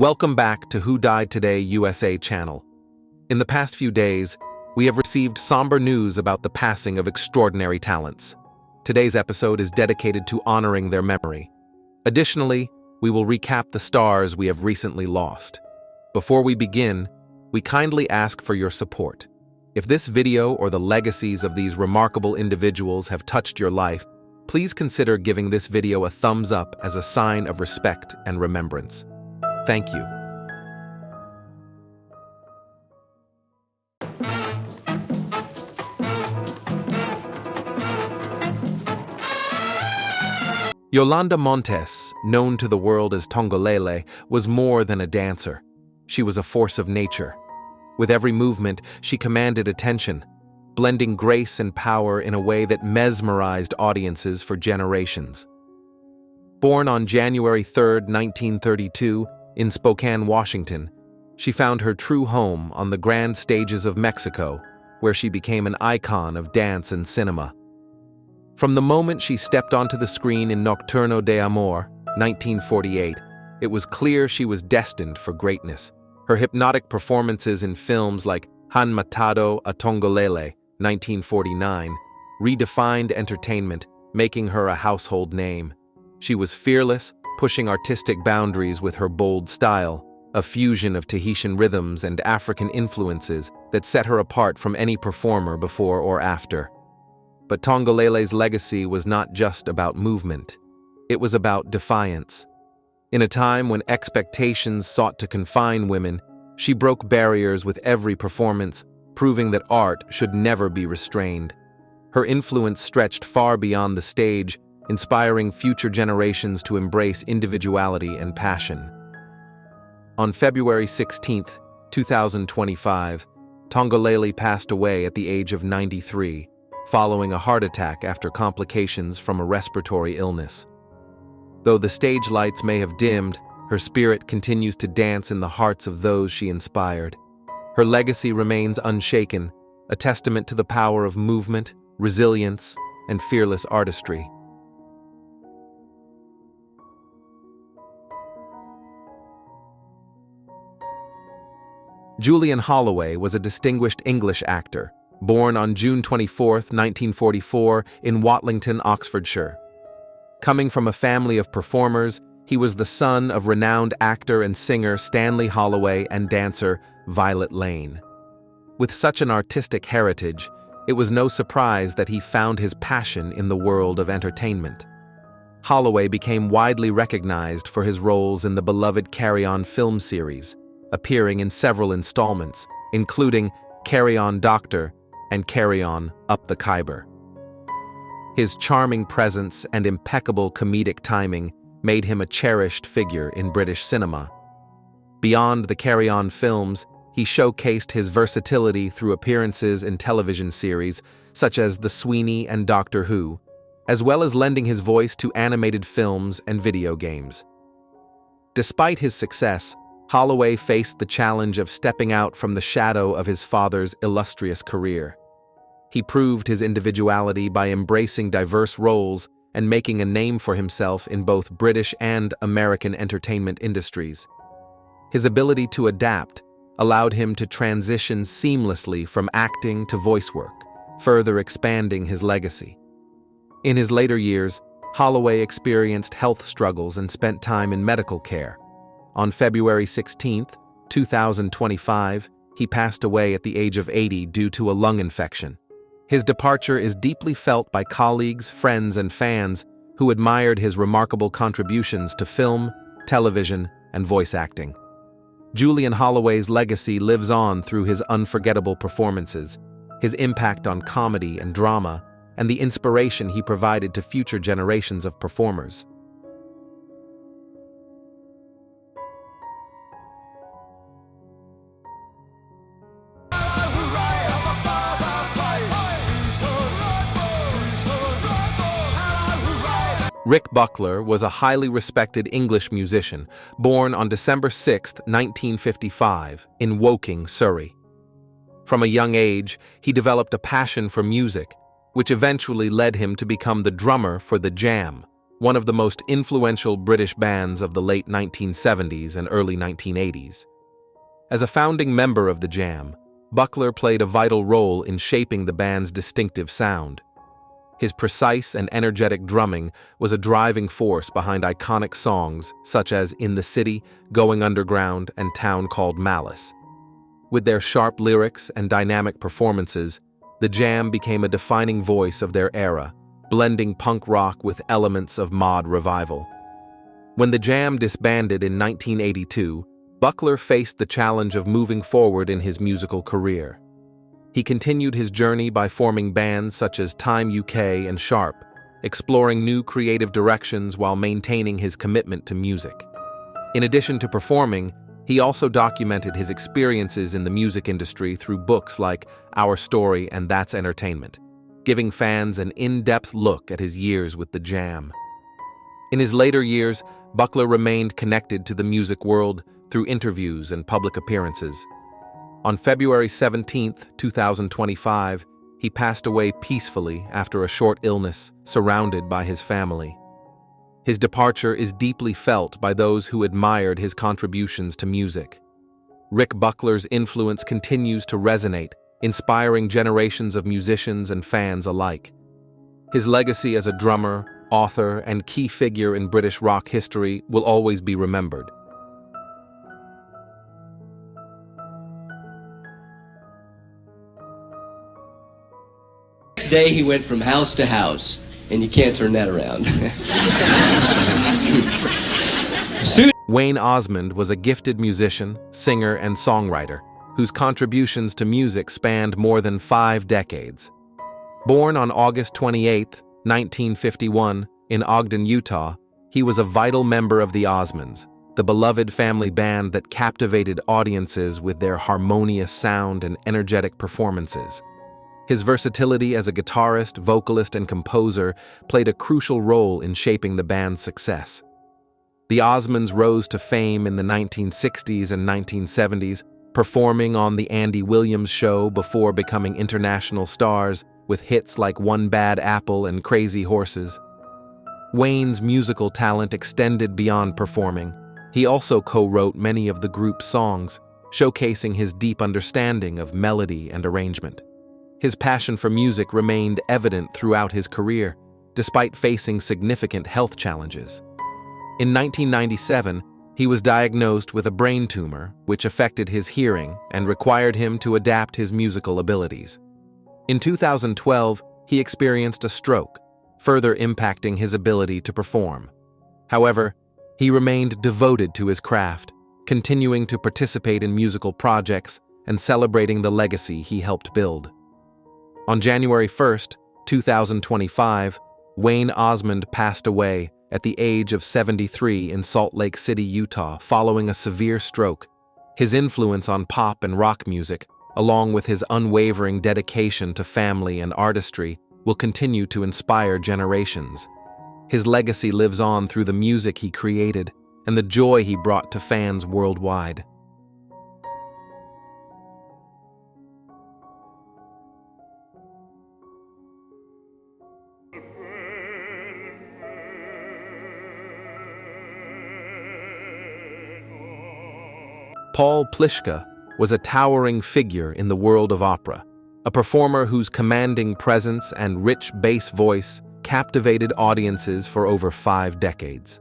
Welcome back to Who Died Today USA channel. In the past few days, we have received somber news about the passing of extraordinary talents. Today's episode is dedicated to honoring their memory. Additionally, we will recap the stars we have recently lost. Before we begin, we kindly ask for your support. If this video or the legacies of these remarkable individuals have touched your life, please consider giving this video a thumbs up as a sign of respect and remembrance. Thank you. Yolanda Montes, known to the world as Tongolele, was more than a dancer. She was a force of nature. With every movement, she commanded attention, blending grace and power in a way that mesmerized audiences for generations. Born on January 3, 1932, in Spokane, Washington, she found her true home on the grand stages of Mexico, where she became an icon of dance and cinema. From the moment she stepped onto the screen in Nocturno de Amor, 1948, it was clear she was destined for greatness. Her hypnotic performances in films like Han Matado a Tongolele, 1949, redefined entertainment, making her a household name. She was fearless, pushing artistic boundaries with her bold style, a fusion of Tahitian rhythms and African influences that set her apart from any performer before or after. But Tongolele's legacy was not just about movement. It was about defiance. In a time when expectations sought to confine women, she broke barriers with every performance, proving that art should never be restrained. Her influence stretched far beyond the stage, inspiring future generations to embrace individuality and passion. On February 16, 2025, Tongolele passed away at the age of 93, following a heart attack after complications from a respiratory illness. Though the stage lights may have dimmed, her spirit continues to dance in the hearts of those she inspired. Her legacy remains unshaken, a testament to the power of movement, resilience, and fearless artistry. Julian Holloway was a distinguished English actor, born on June 24, 1944, in Watlington, Oxfordshire. Coming from a family of performers, he was the son of renowned actor and singer Stanley Holloway and dancer Violet Lane. With such an artistic heritage, it was no surprise that he found his passion in the world of entertainment. Holloway became widely recognized for his roles in the beloved Carry On film series, appearing in several installments, including Carry On Doctor and Carry On Up the Khyber. His charming presence and impeccable comedic timing made him a cherished figure in British cinema. Beyond the Carry On films, he showcased his versatility through appearances in television series such as The Sweeney and Doctor Who, as well as lending his voice to animated films and video games. Despite his success, Holloway faced the challenge of stepping out from the shadow of his father's illustrious career. He proved his individuality by embracing diverse roles and making a name for himself in both British and American entertainment industries. His ability to adapt allowed him to transition seamlessly from acting to voice work, further expanding his legacy. In his later years, Holloway experienced health struggles and spent time in medical care. On February 16, 2025, he passed away at the age of 80 due to a lung infection. His departure is deeply felt by colleagues, friends, and fans who admired his remarkable contributions to film, television, and voice acting. Julian Holloway's legacy lives on through his unforgettable performances, his impact on comedy and drama, and the inspiration he provided to future generations of performers. Rick Buckler was a highly respected English musician, born on December 6, 1955, in Woking, Surrey. From a young age, he developed a passion for music, which eventually led him to become the drummer for The Jam, one of the most influential British bands of the late 1970s and early 1980s. As a founding member of the Jam, Buckler played a vital role in shaping the band's distinctive sound. His precise and energetic drumming was a driving force behind iconic songs such as In the City, Going Underground, and Town Called Malice. With their sharp lyrics and dynamic performances, the Jam became a defining voice of their era, blending punk rock with elements of mod revival. When the Jam disbanded in 1982, Buckler faced the challenge of moving forward in his musical career. He continued his journey by forming bands such as Time UK and Sharp, exploring new creative directions while maintaining his commitment to music. In addition to performing, he also documented his experiences in the music industry through books like Our Story and That's Entertainment, giving fans an in-depth look at his years with the Jam. In his later years, Buckler remained connected to the music world through interviews and public appearances. On February 17, 2025, he passed away peacefully after a short illness, surrounded by his family. His departure is deeply felt by those who admired his contributions to music. Rick Buckler's influence continues to resonate, inspiring generations of musicians and fans alike. His legacy as a drummer, author, and key figure in British rock history will always be remembered. Next day he went from house to house, and you can't turn that around. Wayne Osmond was a gifted musician, singer, and songwriter whose contributions to music spanned more than 5 decades. Born on August 28, 1951, in Ogden, Utah, he was a vital member of the Osmonds, the beloved family band that captivated audiences with their harmonious sound and energetic performances. His versatility as a guitarist, vocalist, and composer played a crucial role in shaping the band's success. The Osmonds rose to fame in the 1960s and 1970s, performing on The Andy Williams Show before becoming international stars with hits like One Bad Apple and Crazy Horses. Wayne's musical talent extended beyond performing. He also co-wrote many of the group's songs, showcasing his deep understanding of melody and arrangement. His passion for music remained evident throughout his career, despite facing significant health challenges. In 1997, he was diagnosed with a brain tumor, which affected his hearing and required him to adapt his musical abilities. In 2012, he experienced a stroke, further impacting his ability to perform. However, he remained devoted to his craft, continuing to participate in musical projects and celebrating the legacy he helped build. On January 1, 2025, Wayne Osmond passed away at the age of 73 in Salt Lake City, Utah, following a severe stroke. His influence on pop and rock music, along with his unwavering dedication to family and artistry, will continue to inspire generations. His legacy lives on through the music he created and the joy he brought to fans worldwide. Paul Plishka was a towering figure in the world of opera, a performer whose commanding presence and rich bass voice captivated audiences for over 5 decades.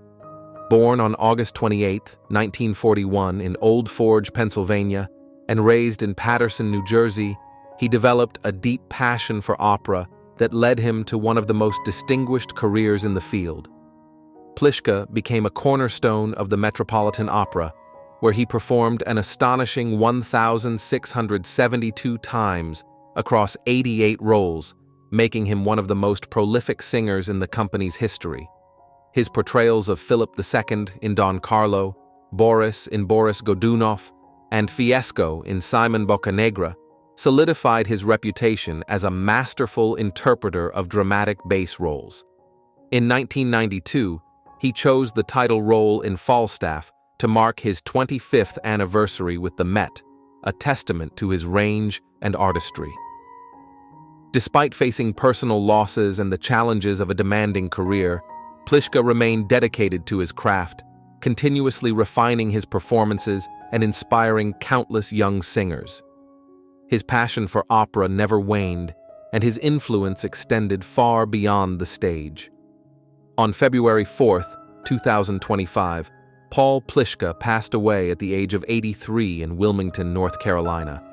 Born on August 28, 1941 in Old Forge, Pennsylvania, and raised in Paterson, New Jersey, he developed a deep passion for opera that led him to one of the most distinguished careers in the field. Plishka became a cornerstone of the Metropolitan Opera, where he performed an astonishing 1,672 times across 88 roles, making him one of the most prolific singers in the company's history. His portrayals of Philip II in Don Carlo, Boris in Boris Godunov, and Fiesco in Simon Boccanegra solidified his reputation as a masterful interpreter of dramatic bass roles. In 1992, he chose the title role in Falstaff to mark his 25th anniversary with the Met, a testament to his range and artistry. Despite facing personal losses and the challenges of a demanding career, Plishka remained dedicated to his craft, continuously refining his performances and inspiring countless young singers. His passion for opera never waned, and his influence extended far beyond the stage. On February 4, 2025, Paul Plishka passed away at the age of 83 in Wilmington, North Carolina.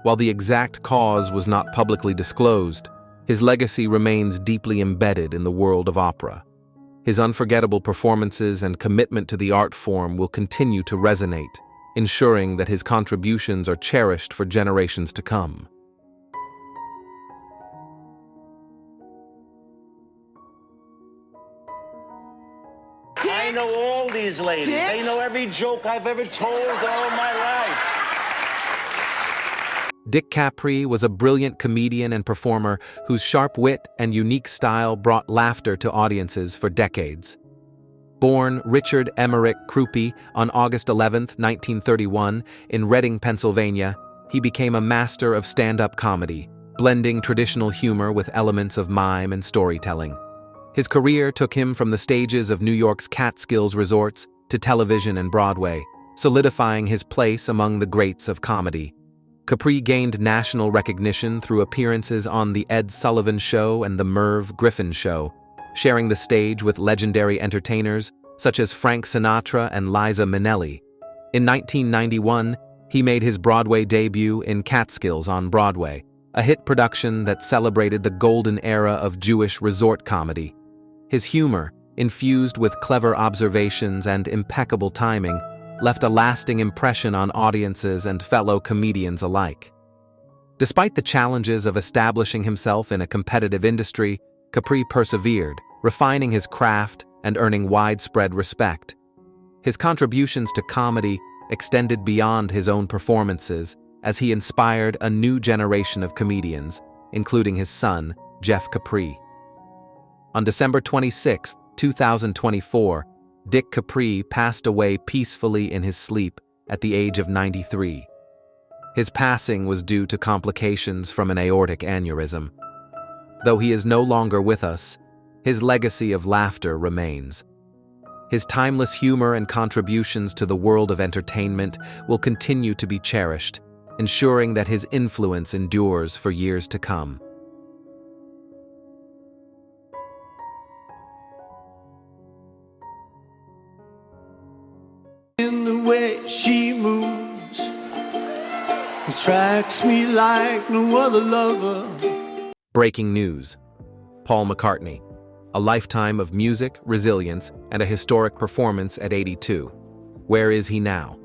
While the exact cause was not publicly disclosed, his legacy remains deeply embedded in the world of opera. His unforgettable performances and commitment to the art form will continue to resonate, ensuring that his contributions are cherished for generations to come. I know all these ladies. Dick? They know every joke I've ever told all my life. Dick Capri was a brilliant comedian and performer whose sharp wit and unique style brought laughter to audiences for decades. Born Richard Emmerich Krupe on August 11, 1931, in Reading, Pennsylvania, he became a master of stand-up comedy, blending traditional humor with elements of mime and storytelling. His career took him from the stages of New York's Catskills resorts to television and Broadway, solidifying his place among the greats of comedy. Capri gained national recognition through appearances on The Ed Sullivan Show and The Merv Griffin Show, sharing the stage with legendary entertainers such as Frank Sinatra and Liza Minnelli. In 1991, he made his Broadway debut in Catskills on Broadway, a hit production that celebrated the golden era of Jewish resort comedy. His humor, infused with clever observations and impeccable timing, left a lasting impression on audiences and fellow comedians alike. Despite the challenges of establishing himself in a competitive industry, Capri persevered, refining his craft and earning widespread respect. His contributions to comedy extended beyond his own performances as he inspired a new generation of comedians, including his son, Jeff Capri. On December 26, 2024, Dick Capri passed away peacefully in his sleep at the age of 93. His passing was due to complications from an aortic aneurysm. Though he is no longer with us, his legacy of laughter remains. His timeless humor and contributions to the world of entertainment will continue to be cherished, ensuring that his influence endures for years to come. In the way she moves, attracts me like no other lover. Breaking news. Paul McCartney. A lifetime of music, resilience, and a historic performance at 82. Where is he now?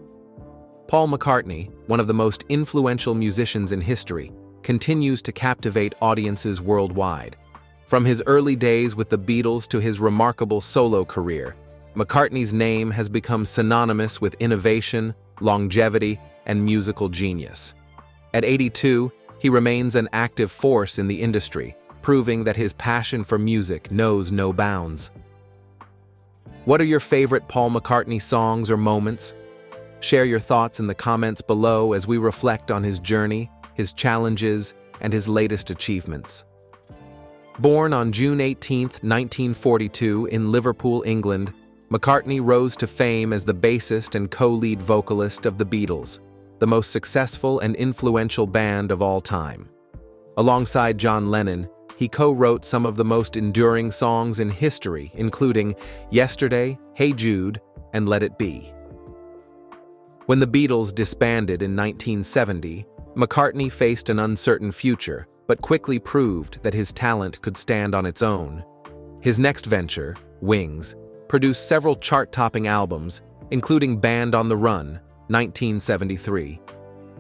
Paul McCartney, one of the most influential musicians in history, continues to captivate audiences worldwide. From his early days with the Beatles to his remarkable solo career, McCartney's name has become synonymous with innovation, longevity, and musical genius. At 82, he remains an active force in the industry, proving that his passion for music knows no bounds. What are your favorite Paul McCartney songs or moments? Share your thoughts in the comments below as we reflect on his journey, his challenges, and his latest achievements. Born on June 18, 1942 in Liverpool, England, McCartney rose to fame as the bassist and co-lead vocalist of the Beatles, the most successful and influential band of all time. Alongside John Lennon, he co-wrote some of the most enduring songs in history, including Yesterday, Hey Jude, and Let It Be. When the Beatles disbanded in 1970, McCartney faced an uncertain future, but quickly proved that his talent could stand on its own. His next venture, Wings, produced several chart-topping albums, including Band on the Run, 1973.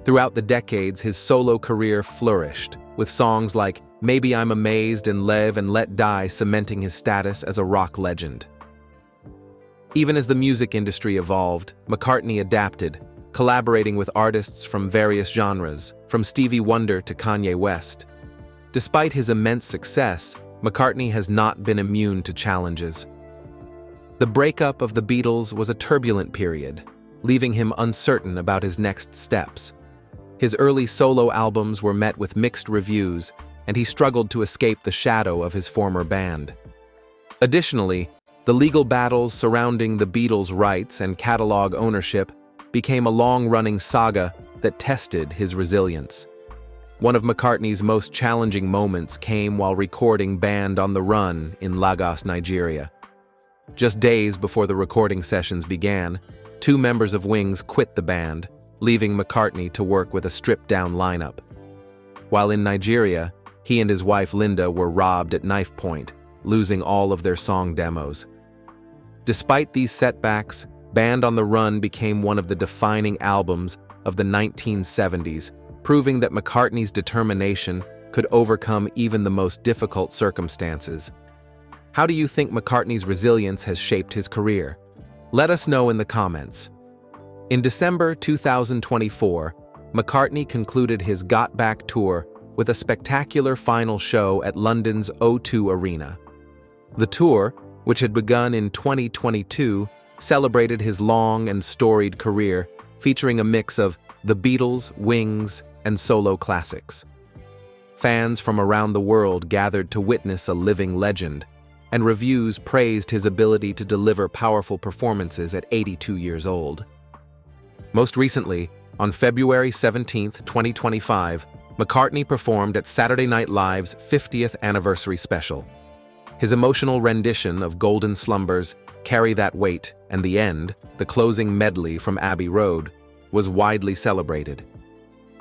Throughout the decades, his solo career flourished, with songs like Maybe I'm Amazed and Live and Let Die cementing his status as a rock legend. Even as the music industry evolved, McCartney adapted, collaborating with artists from various genres, from Stevie Wonder to Kanye West. Despite his immense success, McCartney has not been immune to challenges. The breakup of the Beatles was a turbulent period, leaving him uncertain about his next steps. His early solo albums were met with mixed reviews, and he struggled to escape the shadow of his former band. Additionally, The legal battles surrounding the Beatles' rights and catalog ownership became a long-running saga that tested his resilience. One of McCartney's most challenging moments came while recording Band on the Run in Lagos, Nigeria. Just days before the recording sessions began, 2 members of Wings quit the band, leaving McCartney to work with a stripped-down lineup. While in Nigeria, he and his wife Linda were robbed at knife point, losing all of their song demos. Despite these setbacks, Band on the Run became one of the defining albums of the 1970s, proving that McCartney's determination could overcome even the most difficult circumstances. How do you think McCartney's resilience has shaped his career? Let us know in the comments. In December 2024, McCartney concluded his Got Back tour with a spectacular final show at London's O2 Arena. The tour, which had begun in 2022, celebrated his long and storied career, featuring a mix of The Beatles, Wings, and solo classics. Fans from around the world gathered to witness a living legend, and reviews praised his ability to deliver powerful performances at 82 years old. Most recently, on February 17, 2025, McCartney performed at Saturday Night Live's 50th anniversary special. His emotional rendition of Golden Slumbers, Carry That Weight, and The End, the closing medley from Abbey Road, was widely celebrated.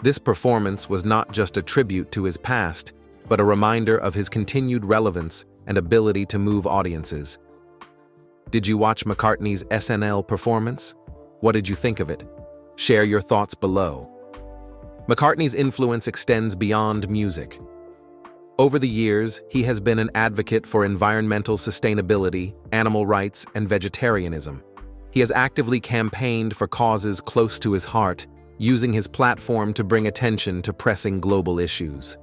This performance was not just a tribute to his past, but a reminder of his continued relevance and ability to move audiences. Did you watch McCartney's SNL performance? What did you think of it? Share your thoughts below. McCartney's influence extends beyond music. Over the years, he has been an advocate for environmental sustainability, animal rights, and vegetarianism. He has actively campaigned for causes close to his heart, using his platform to bring attention to pressing global issues.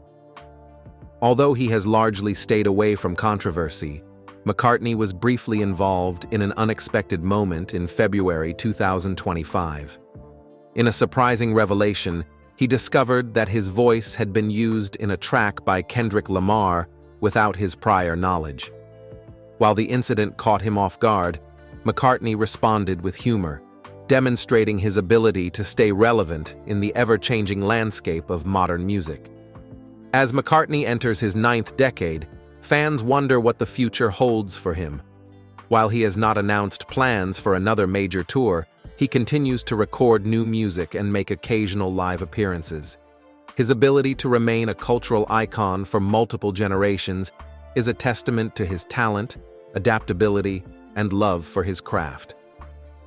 Although he has largely stayed away from controversy, McCartney was briefly involved in an unexpected moment in February 2025. In a surprising revelation, he discovered that his voice had been used in a track by Kendrick Lamar without his prior knowledge. While the incident caught him off guard, McCartney responded with humor, demonstrating his ability to stay relevant in the ever-changing landscape of modern music. As McCartney enters his 9th decade, fans wonder what the future holds for him. While he has not announced plans for another major tour, he continues to record new music and make occasional live appearances. His ability to remain a cultural icon for multiple generations is a testament to his talent, adaptability, and love for his craft.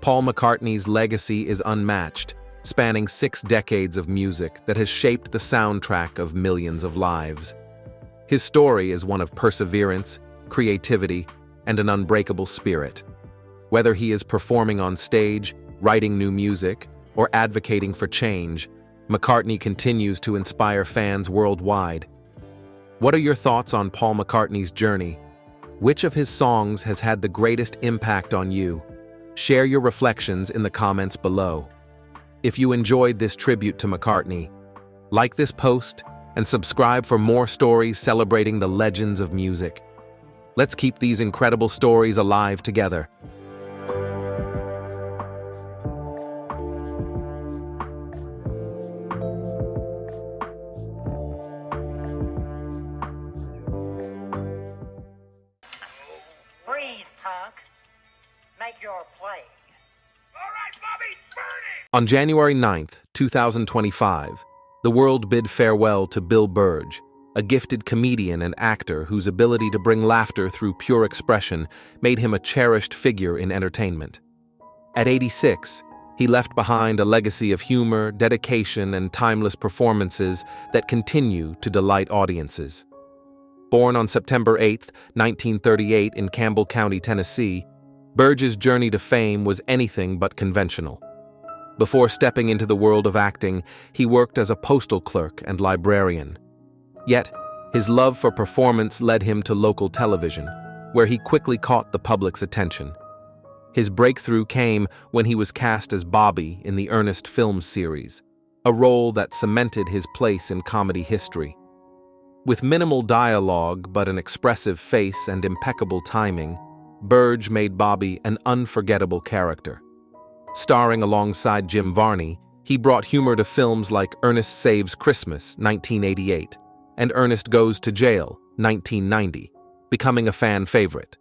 Paul McCartney's legacy is unmatched, spanning 6 decades of music that has shaped the soundtrack of millions of lives. His story is one of perseverance, creativity, and an unbreakable spirit. Whether he is performing on stage, writing new music, or advocating for change, McCartney continues to inspire fans worldwide. What are your thoughts on Paul McCartney's journey? Which of his songs has had the greatest impact on you? Share your reflections in the comments below. If you enjoyed this tribute to McCartney, like this post and subscribe for more stories celebrating the legends of music. Let's keep these incredible stories alive together. Breathe, punk. Make your play. All right, Bobby, burn it! On January 9th, 2025, the world bid farewell to Bill Byrge, a gifted comedian and actor whose ability to bring laughter through pure expression made him a cherished figure in entertainment. At 86, he left behind a legacy of humor, dedication, and timeless performances that continue to delight audiences. Born on September 8, 1938 in Campbell County, Tennessee, Byrge's journey to fame was anything but conventional. Before stepping into the world of acting, he worked as a postal clerk and librarian. Yet, his love for performance led him to local television, where he quickly caught the public's attention. His breakthrough came when he was cast as Bobby in the Ernest film series, a role that cemented his place in comedy history. With minimal dialogue but an expressive face and impeccable timing, Byrge made Bobby an unforgettable character. Starring alongside Jim Varney, he brought humor to films like Ernest Saves Christmas, 1988, and Ernest Goes to Jail, 1990, becoming a fan favorite.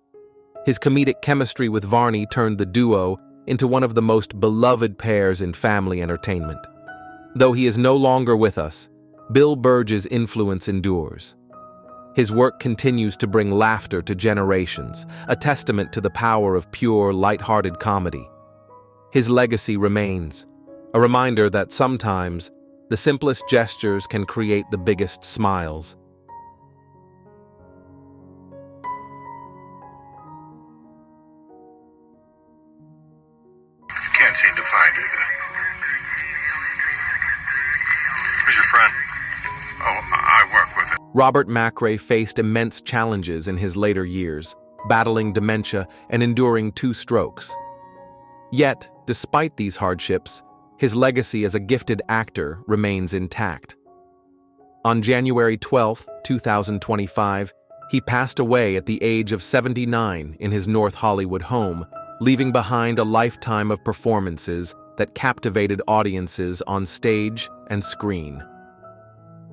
His comedic chemistry with Varney turned the duo into one of the most beloved pairs in family entertainment. Though he is no longer with us, Bill Byrge's influence endures. His work continues to bring laughter to generations, a testament to the power of pure, light-hearted comedy. His legacy remains, a reminder that sometimes the simplest gestures can create the biggest smiles. Can't seem to find it. Who's your friend? Oh, I work with it. Robert Machray faced immense challenges in his later years, battling dementia and enduring 2 strokes. Yet, despite these hardships, his legacy as a gifted actor remains intact. On January 12, 2025, he passed away at the age of 79 in his North Hollywood home, leaving behind a lifetime of performances that captivated audiences on stage and screen.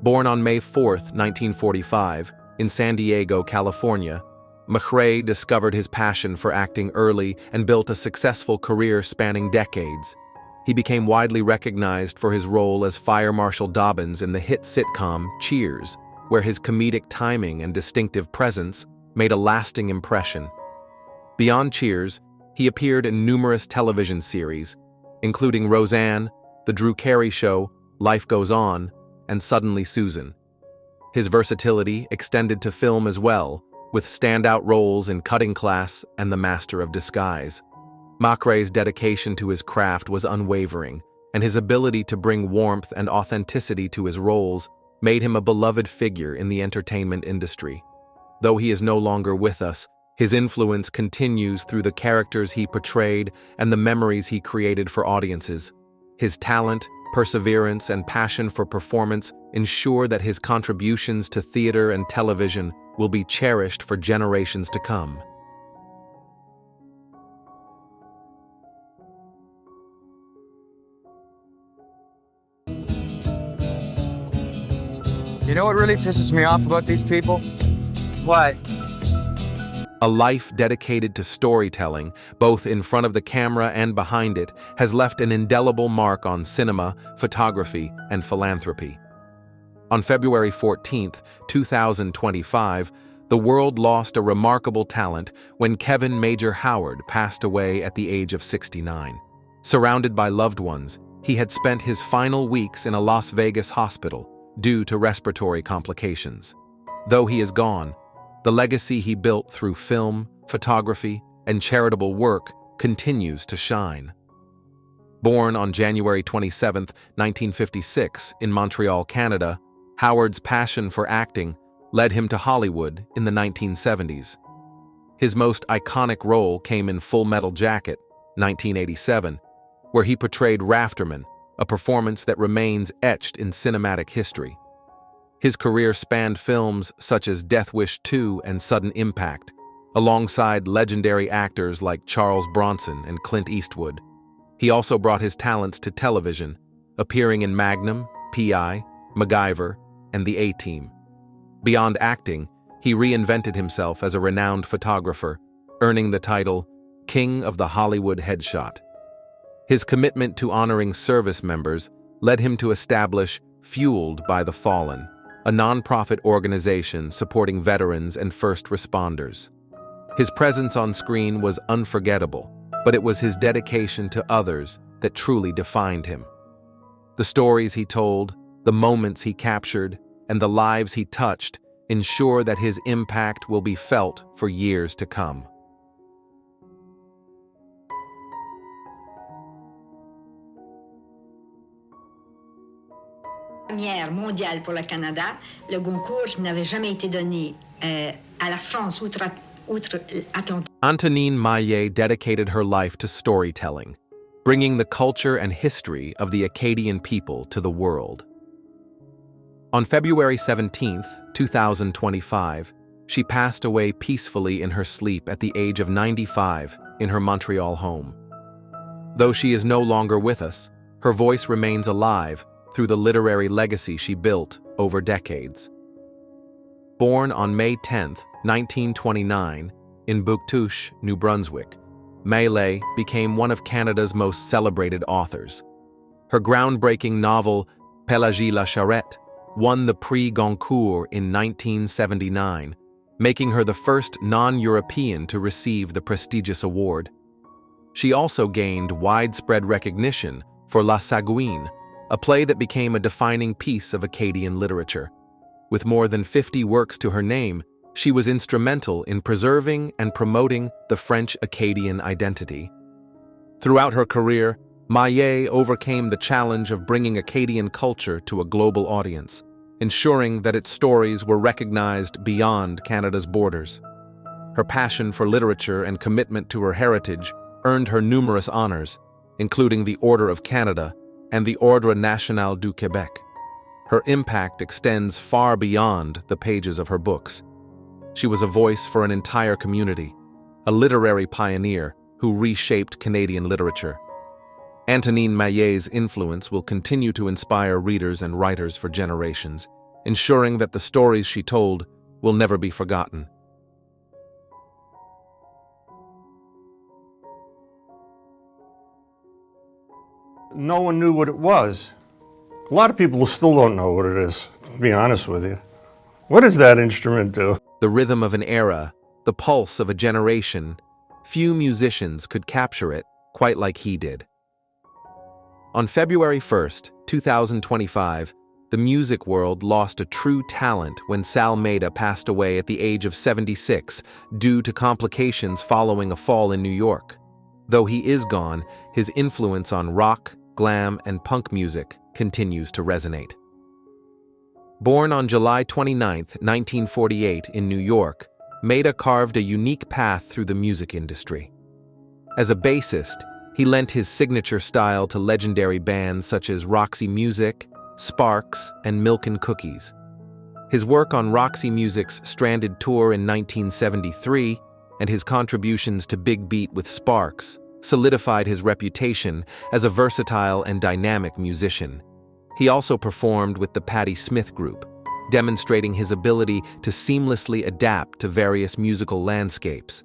Born on May 4, 1945, in San Diego, California, Machray discovered his passion for acting early and built a successful career spanning decades. He became widely recognized for his role as Fire Marshal Dobbins in the hit sitcom Cheers, where his comedic timing and distinctive presence made a lasting impression. Beyond Cheers, he appeared in numerous television series, including Roseanne, The Drew Carey Show, Life Goes On, and Suddenly Susan. His versatility extended to film as well, with standout roles in Cutting Class and The Master of Disguise. Machray's dedication to his craft was unwavering, and his ability to bring warmth and authenticity to his roles made him a beloved figure in the entertainment industry. Though he is no longer with us, his influence continues through the characters he portrayed and the memories he created for audiences. His talent, perseverance, and passion for performance ensure that his contributions to theater and television will be cherished for generations to come. You know what really pisses me off about these people? What? A life dedicated to storytelling, both in front of the camera and behind it, has left an indelible mark on cinema, photography, and philanthropy. On February 14, 2025, the world lost a remarkable talent when Kevyn Major Howard passed away at the age of 69. Surrounded by loved ones, he had spent his final weeks in a Las Vegas hospital due to respiratory complications. Though he is gone, the legacy he built through film, photography, and charitable work continues to shine. Born on January 27, 1956, in Montreal, Canada, Howard's passion for acting led him to Hollywood in the 1970s. His most iconic role came in Full Metal Jacket, 1987, where he portrayed Rafterman, a performance that remains etched in cinematic history. His career spanned films such as Death Wish 2 and Sudden Impact, alongside legendary actors like Charles Bronson and Clint Eastwood. He also brought his talents to television, appearing in Magnum, P.I., MacGyver, and The A-Team. Beyond acting, he reinvented himself as a renowned photographer, earning the title King of the Hollywood Headshot. His commitment to honoring service members led him to establish Fueled by the Fallen, a nonprofit organization supporting veterans and first responders. His presence on screen was unforgettable, but it was his dedication to others that truly defined him. The stories he told, the moments he captured, and the lives he touched ensure that his impact will be felt for years to come. Première mondiale pour le Canada, le Goncourt n'avait jamais été donné à la France outre-Atlantique. Antonine Maillet dedicated her life to storytelling, bringing the culture and history of the Acadian people to the world. On February 17, 2025, she passed away peacefully in her sleep at the age of 95 in her Montreal home. Though she is no longer with us, her voice remains alive through the literary legacy she built over decades. Born on May 10, 1929, in Bouctouche, New Brunswick, Maillet became one of Canada's most celebrated authors. Her groundbreaking novel, Pélagie la Charrette, won the Prix Goncourt in 1979, making her the first non-European to receive the prestigious award. She also gained widespread recognition for La Sagouine, a play that became a defining piece of Acadian literature. With more than 50 works to her name, she was instrumental in preserving and promoting the French Acadian identity. Throughout her career, Maillet overcame the challenge of bringing Acadian culture to a global audience, ensuring that its stories were recognized beyond Canada's borders. Her passion for literature and commitment to her heritage earned her numerous honors, including the Order of Canada and the Ordre National du Québec. Her impact extends far beyond the pages of her books. She was a voice for an entire community, a literary pioneer who reshaped Canadian literature. Antonine Maillet's influence will continue to inspire readers and writers for generations, ensuring that the stories she told will never be forgotten. No one knew what it was. A lot of people still don't know what it is, to be honest with you. What does that instrument do? The rhythm of an era, the pulse of a generation, few musicians could capture it quite like he did. On February 1st, 2025, the music world lost a true talent when Sal Maida passed away at the age of 76 due to complications following a fall in New York. Though he is gone, his influence on rock, glam, and punk music continues to resonate. Born on July 29, 1948, in New York, Maida carved a unique path through the music industry. As a bassist, he lent his signature style to legendary bands such as Roxy Music, Sparks, and Milk and Cookies. His work on Roxy Music's Stranded tour in 1973 and his contributions to Big Beat with Sparks solidified his reputation as a versatile and dynamic musician. He also performed with the Patti Smith Group, demonstrating his ability to seamlessly adapt to various musical landscapes.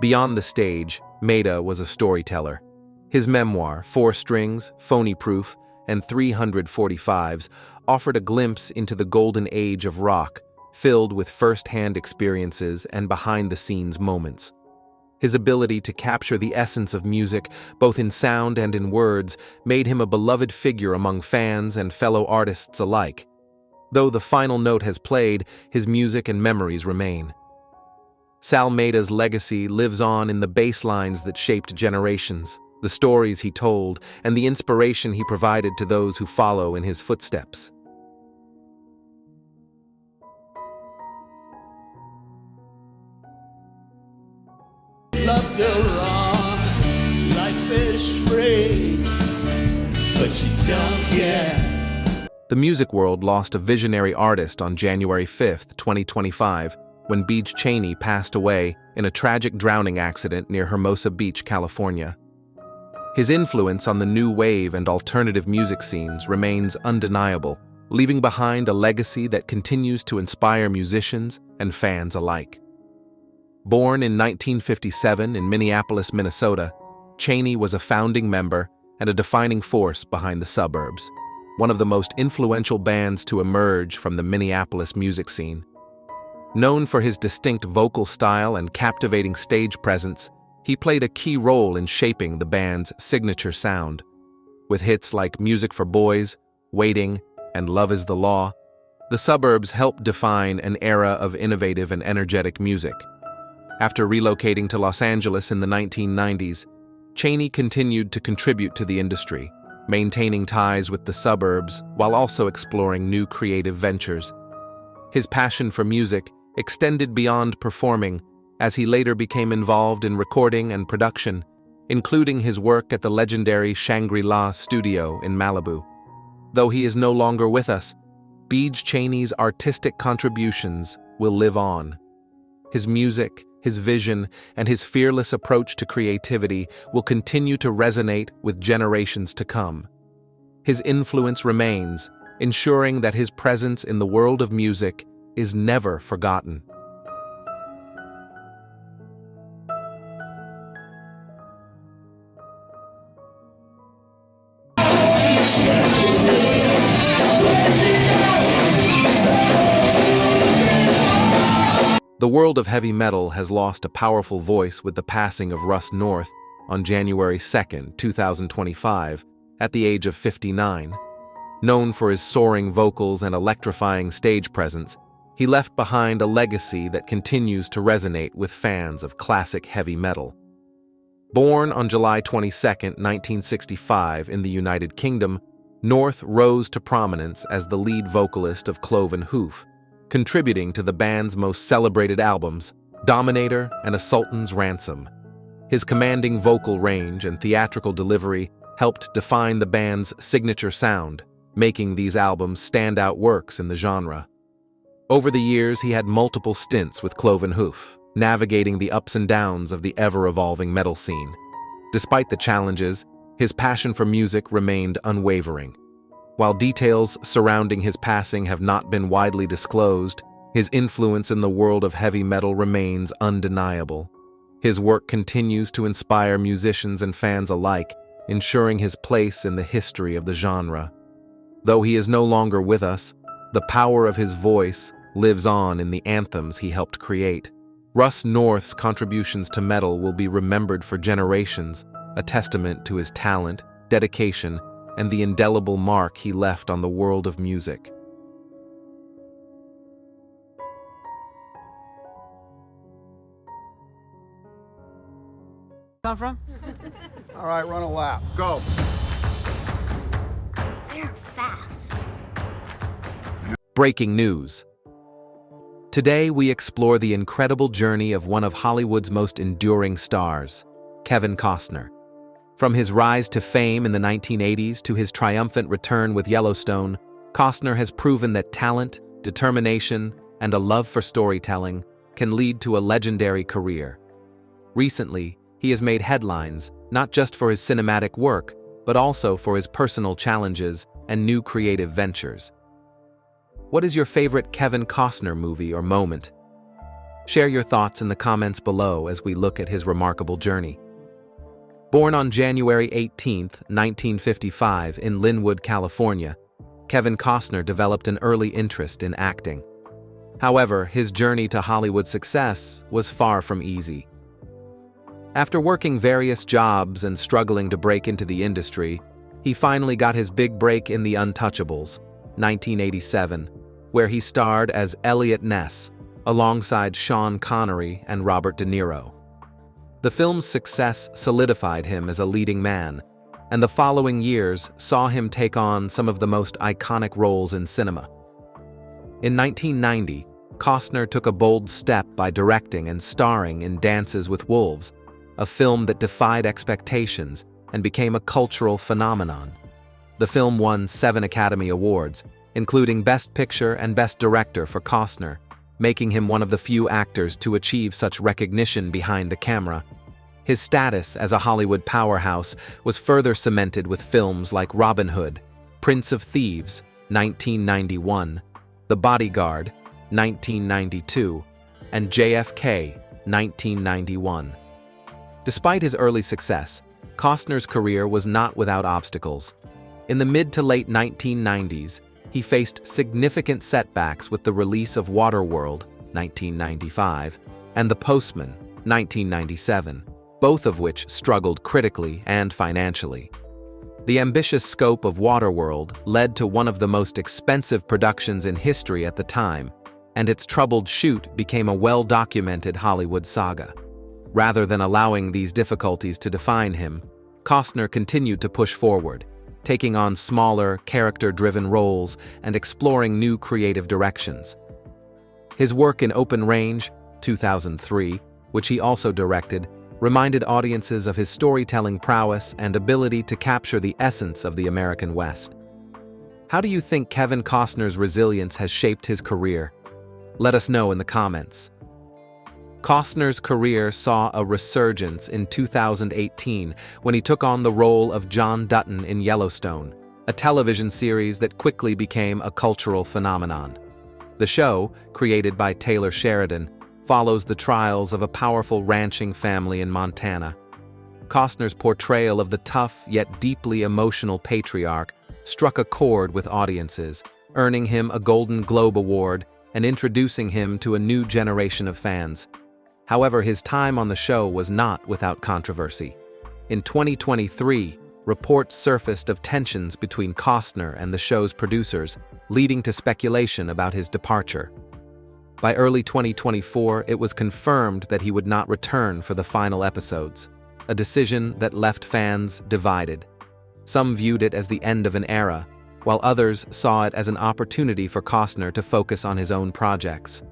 Beyond the stage, Maida was a storyteller. His memoir, 4 Strings, Phony Proof, and 345s, offered a glimpse into the golden age of rock, filled with first-hand experiences and behind-the-scenes moments. His ability to capture the essence of music, both in sound and in words, made him a beloved figure among fans and fellow artists alike. Though the final note has played, his music and memories remain. Sal Maida's legacy lives on in the bass lines that shaped generations, the stories he told, and the inspiration he provided to those who follow in his footsteps. Love go on, life is free, but you don't care. The music world lost a visionary artist on January 5, 2025, when Beej Chaney passed away in a tragic drowning accident near Hermosa Beach, California. His influence on the new wave and alternative music scenes remains undeniable, leaving behind a legacy that continues to inspire musicians and fans alike. Born in 1957 in Minneapolis, Minnesota, Chaney was a founding member and a defining force behind the Suburbs, one of the most influential bands to emerge from the Minneapolis music scene. Known for his distinct vocal style and captivating stage presence, he played a key role in shaping the band's signature sound. With hits like Music for Boys, Waiting, and Love is the Law, the Suburbs helped define an era of innovative and energetic music. After relocating to Los Angeles in the 1990s, Chaney continued to contribute to the industry, maintaining ties with the Suburbs while also exploring new creative ventures. His passion for music extended beyond performing, as he later became involved in recording and production, including his work at the legendary Shangri-La studio in Malibu. Though he is no longer with us, Beej Chaney's artistic contributions will live on, His music, his vision, and his fearless approach to creativity will continue to resonate with generations to come. His influence remains, ensuring that his presence in the world of music is never forgotten. The world of heavy metal has lost a powerful voice with the passing of Russ North on January 2, 2025, at the age of 59. Known for his soaring vocals and electrifying stage presence, he left behind a legacy that continues to resonate with fans of classic heavy metal. Born on July 22, 1965 in the United Kingdom, North rose to prominence as the lead vocalist of Cloven Hoof, contributing to the band's most celebrated albums, Dominator and A Sultan's Ransom. His commanding vocal range and theatrical delivery helped define the band's signature sound, making these albums standout works in the genre. Over the years, he had multiple stints with Cloven Hoof, navigating the ups and downs of the ever-evolving metal scene. Despite the challenges, his passion for music remained unwavering. While details surrounding his passing have not been widely disclosed, his influence in the world of heavy metal remains undeniable. His work continues to inspire musicians and fans alike, ensuring his place in the history of the genre. Though he is no longer with us, the power of his voice lives on in the anthems he helped create. Russ North's contributions to metal will be remembered for generations, a testament to his talent, dedication, and the indelible mark he left on the world of music. Come from? All right, run a lap. Go. They're fast. Breaking news. Today we explore the incredible journey of one of Hollywood's most enduring stars, Kevyn Costner. From his rise to fame in the 1980s to his triumphant return with Yellowstone, Costner has proven that talent, determination, and a love for storytelling can lead to a legendary career. Recently, he has made headlines, not just for his cinematic work, but also for his personal challenges and new creative ventures. What is your favorite Kevyn Costner movie or moment? Share your thoughts in the comments below as we look at his remarkable journey. Born on January 18, 1955 in Linwood, California, Kevyn Costner developed an early interest in acting. However, his journey to Hollywood success was far from easy. After working various jobs and struggling to break into the industry, he finally got his big break in The Untouchables, 1987, where he starred as Elliot Ness, alongside Sean Connery and Robert De Niro. The film's success solidified him as a leading man, and the following years saw him take on some of the most iconic roles in cinema. In 1990, Costner took a bold step by directing and starring in Dances with Wolves, a film that defied expectations and became a cultural phenomenon. The film won 7 Academy Awards, including Best Picture and Best Director for Costner, making him one of the few actors to achieve such recognition behind the camera. His status as a Hollywood powerhouse was further cemented with films like Robin Hood, Prince of Thieves, 1991, The Bodyguard, 1992, and JFK, 1991. Despite his early success, Costner's career was not without obstacles. In the mid to late 1990s, he faced significant setbacks with the release of Waterworld, 1995, and The Postman, 1997, both of which struggled critically and financially. The ambitious scope of Waterworld led to one of the most expensive productions in history at the time, and its troubled shoot became a well-documented Hollywood saga. Rather than allowing these difficulties to define him, Costner continued to push forward, taking on smaller, character-driven roles and exploring new creative directions. His work in Open Range, 2003, which he also directed, reminded audiences of his storytelling prowess and ability to capture the essence of the American West. How do you think Kevyn Costner's resilience has shaped his career? Let us know in the comments. Costner's career saw a resurgence in 2018 when he took on the role of John Dutton in Yellowstone, a television series that quickly became a cultural phenomenon. The show, created by Taylor Sheridan, follows the trials of a powerful ranching family in Montana. Costner's portrayal of the tough yet deeply emotional patriarch struck a chord with audiences, earning him a Golden Globe Award and introducing him to a new generation of fans. However, his time on the show was not without controversy. In 2023, reports surfaced of tensions between Costner and the show's producers, leading to speculation about his departure. By early 2024, it was confirmed that he would not return for the final episodes, a decision that left fans divided. Some viewed it as the end of an era, while others saw it as an opportunity for Costner to focus on his own projects.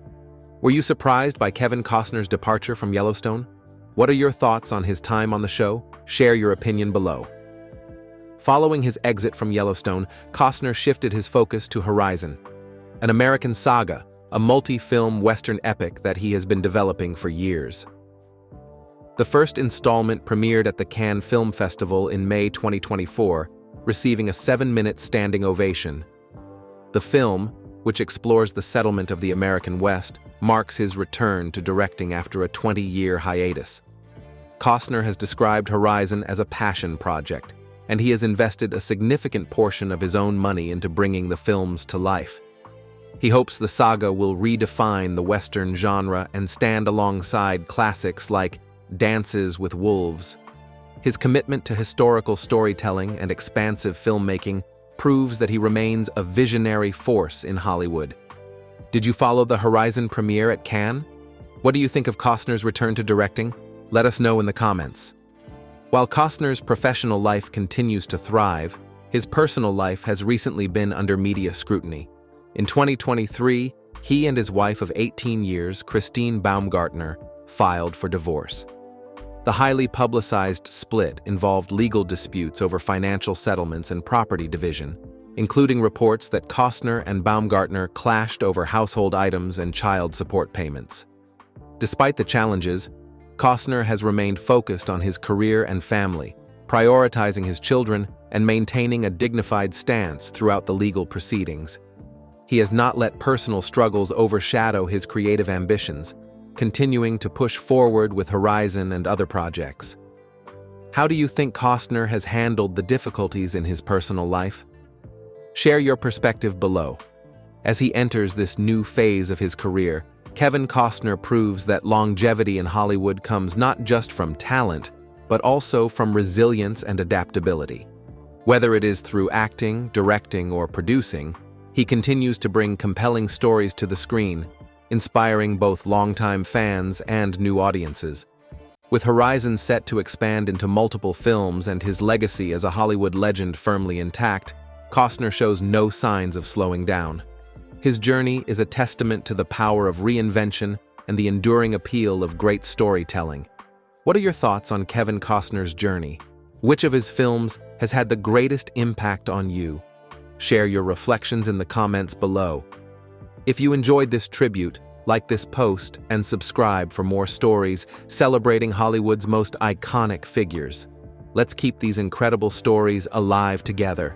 Were you surprised by Kevyn Costner's departure from Yellowstone? What are your thoughts on his time on the show? Share your opinion below. Following his exit from Yellowstone, Costner shifted his focus to Horizon, an American saga, a multi-film Western epic that he has been developing for years. The first installment premiered at the Cannes Film Festival in May 2024, receiving a 7-minute standing ovation. The film, which explores the settlement of the American West, marks his return to directing after a 20-year hiatus. Costner has described Horizon as a passion project, and he has invested a significant portion of his own money into bringing the films to life. He hopes the saga will redefine the Western genre and stand alongside classics like Dances with Wolves. His commitment to historical storytelling and expansive filmmaking proves that he remains a visionary force in Hollywood. Did you follow the Horizon premiere at Cannes? What do you think of Costner's return to directing? Let us know in the comments. While Costner's professional life continues to thrive, his personal life has recently been under media scrutiny. In 2023, he and his wife of 18 years, Christine Baumgartner, filed for divorce. The highly publicized split involved legal disputes over financial settlements and property division, including reports that Costner and Baumgartner clashed over household items and child support payments. Despite the challenges, Costner has remained focused on his career and family, prioritizing his children and maintaining a dignified stance throughout the legal proceedings. He has not let personal struggles overshadow his creative ambitions, continuing to push forward with Horizon and other projects. How do you think Costner has handled the difficulties in his personal life? Share your perspective below. As he enters this new phase of his career, Kevyn Costner proves that longevity in Hollywood comes not just from talent, but also from resilience and adaptability. Whether it is through acting, directing, or producing, he continues to bring compelling stories to the screen, inspiring both longtime fans and new audiences. With Horizon set to expand into multiple films and his legacy as a Hollywood legend firmly intact, Costner shows no signs of slowing down. His journey is a testament to the power of reinvention and the enduring appeal of great storytelling. What are your thoughts on Kevyn Costner's journey? Which of his films has had the greatest impact on you? Share your reflections in the comments below. If you enjoyed this tribute, like this post and subscribe for more stories celebrating Hollywood's most iconic figures. Let's keep these incredible stories alive together.